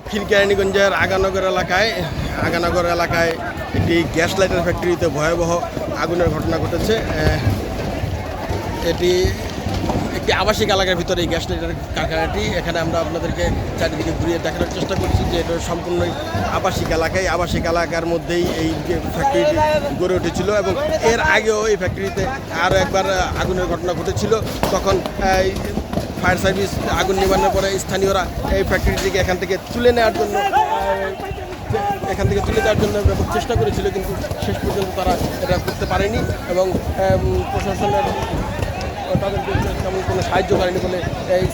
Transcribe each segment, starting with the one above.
দক্ষিণ কেরানীগঞ্জের আগানগর এলাকায় একটি গ্যাস লাইটার ফ্যাক্টরিতে ভয়াবহ আগুনের ঘটনা ঘটেছে। এটি একটি আবাসিক এলাকার ভিতরে এই গ্যাস লাইটার কারখানাটি। এখানে আমরা আপনাদেরকে চারিদিকে ঘুরিয়ে দেখানোর চেষ্টা করছি যে এটা সম্পূর্ণই আবাসিক এলাকার মধ্যেই এই ফ্যাক্টরিটি গড়ে উঠেছিল এবং এর আগেও এই ফ্যাক্টরিতে আরও একবার আগুনের ঘটনা ঘটেছিল। তখন ফায়ার সার্ভিস আগুন নিবানোর পরে স্থানীয়রা এই ফ্যাক্টরিটিকে এখান থেকে তুলে যাওয়ার জন্য চেষ্টা করেছিল, কিন্তু শেষ পর্যন্ত তারা এটা করতে পারেনি এবং প্রশাসনের তাদেরকে তেমন কোনো সাহায্য করেনি বলে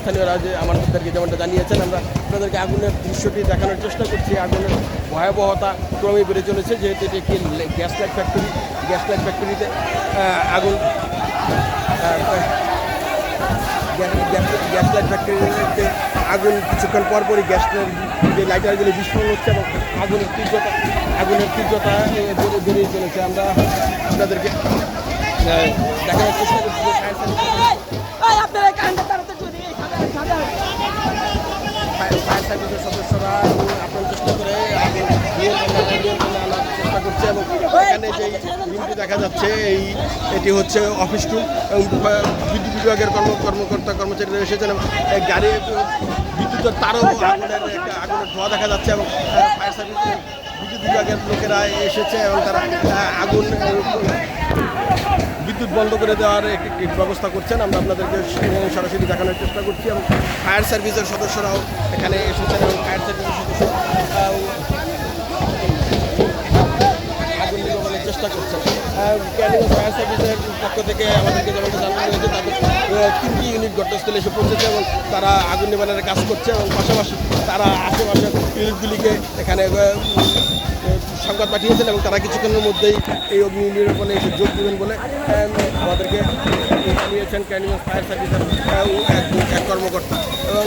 স্থানীয়রা যে আমাদেরকে যেমনটা জানিয়েছেন। আমরা আপনাদেরকে আগুনের দৃশ্যটি দেখানোর চেষ্টা করছি। আগুনের ভয়াবহতা ক্রমে বেড়ে চলেছে, যেহেতু এটি একটি গ্যাস লাইট ফ্যাক্টরিতে আগুন গ্যাস লাইট ফ্যাক্টরিতে আগুন কিছুক্ষণ পরপরই গ্যাসের যে লাইটারগুলি বিস্ফোরণ হচ্ছে এবং আগুনের তীব্রতা বেড়েই চলেছে। আমরা আপনাদেরকে দেখানোর চেষ্টা করছি যে ফায়ার সার্ভিসের সদস্যরা আপনার চেষ্টা করে আনার চেষ্টা করছে এবং এখানে যে রুমটি দেখা যাচ্ছে এটি হচ্ছে অফিস রুম এবং বিদ্যুৎ বিভাগের কর্মচারীরা এসেছেন এবং গাড়ি বিদ্যুতের তারও আগুনের ধোঁয়া দেখা যাচ্ছে এবং ফায়ার সার্ভিসের বিদ্যুৎ বিভাগের লোকেরা এসেছে এবং তারা বিদ্যুৎ বন্ধ করে দেওয়ার একটি ব্যবস্থা করছেন। আমরা আপনাদেরকে সরাসরি দেখানোর চেষ্টা করছি এবং ফায়ার সার্ভিসের সদস্যরাও এখানে এসেছেন এবং ফায়ার সার্ভিসের সদস্যরাও আগুন নিবারণের চেষ্টা করছেন। কেরানীগঞ্জ ফায়ার সার্ভিসের পক্ষ থেকে আমাদেরকে যেমনটা জানানো হয়েছে, তাদের 3টি ইউনিট ঘটনাস্থলে এসে পৌঁছেছে এবং তারা আগুন নিবারণের কাজ করছে এবং পাশাপাশি তারা আশেপাশের ইউনিটগুলিকে এখানে সংবাদ পাঠিয়েছেন এবং তারা কিছুক্ষণের মধ্যেই এই অগ্নি নির্বাপনে এসে যোগ দেবেন বলে আমাদেরকে জানিয়েছেন কেরানীগঞ্জ ফায়ার সার্ভিসের এক কর্মকর্তা। এবং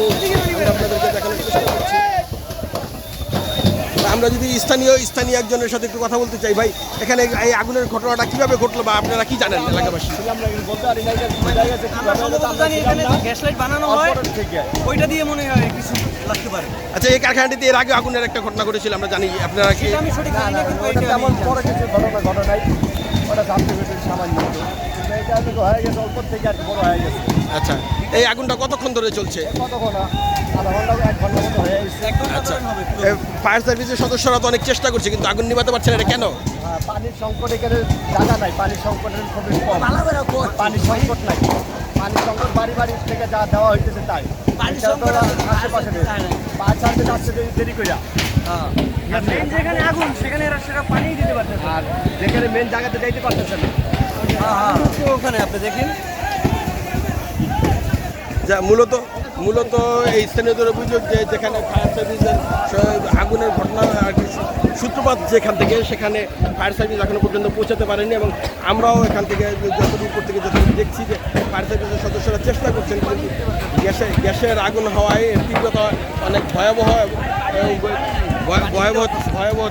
আমরা আপনাদেরকে দেখানোর চেষ্টা করছি। আমরা যদি স্থানীয় একজনের সাথে একটু কথা বলতে চাই, ভাই এখানে এই আগুনের ঘটনাটা কিভাবে ঘটলো বা আপনারা কি জানেন এলাকাবাসী? গ্যাস লাইট বানানো হয়, ওইটা দিয়ে মনে হয় কিছু লাগতে পারে। আচ্ছা, এই কারখানাটিতে এর আগে আগুনের একটা ঘটনা ঘটেছিল আমরা জানি, আপনারা কি? আমি সঠিক জানি না, কিন্তু এটা এমন বড় কিছু ঘটনা নাই, ওটা জানতে পেরেছি সামান্য, এটা হয়ে গেছে অল্প থেকে আর বড় হয়ে গেছে। আচ্ছা, এই আগুনটা কতক্ষণ ধরে চলছে? কতক্ষণ? আধা ঘন্টা 1 ঘন্টা মতো হয়ে গেছে। আচ্ছা, ফায়ার সার্ভিসের সদস্যরা তো অনেক চেষ্টা করছে কিন্তু আগুন নিভাতে পারছে না, এটা কেন? পানির সংকট, এখানে জায়গা নাই, পানির সংকটের খুবই কম, পানির সংকট নাই, পানির সংকট বাড়ি থেকে যা দেওয়া হইতেছে তাই। পানির সংকট আশেপাশে ফায়ার সার্ভিস আসছে দেরি কইরা, মেন যেখানে আগুন সেখানে এরা সেটা পানি দিতে পারতেছে, আর যেখানে মেন জায়গাতে যাইতে পারতেছে না। ওখানে আপনি দেখেন যা মূলত এই স্থানীয়দের অভিযোগ যে যেখানে ফায়ার সার্ভিসের আগুনের ঘটনা সূত্রপাত যেখান থেকে, সেখানে ফায়ার সার্ভিস এখনো পর্যন্ত পৌঁছাতে পারেনি এবং আমরাও এখান থেকে যতটুকু দেখছি যে ফায়ার সার্ভিসের সদস্যরা চেষ্টা করছেন, কিন্তু গ্যাসের আগুন হওয়ায় তীব্রতা অনেক ভয়াবহ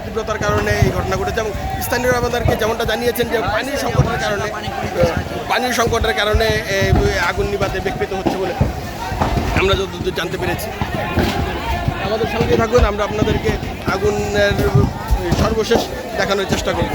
তীব্রতার কারণে এই ঘটনা ঘটেছে এবং স্থানীয়রা আমাদেরকে যেমনটা জানিয়েছেন যে পানির সংকটের কারণে আগুন নিভাতে বিঘ্নিত হচ্ছে বলে আমরা যতদূর জানতে পেরেছি। আমাদের সঙ্গে থাকুন, আমরা আপনাদেরকে আগুনের সর্বশেষ দেখানোর চেষ্টা করব।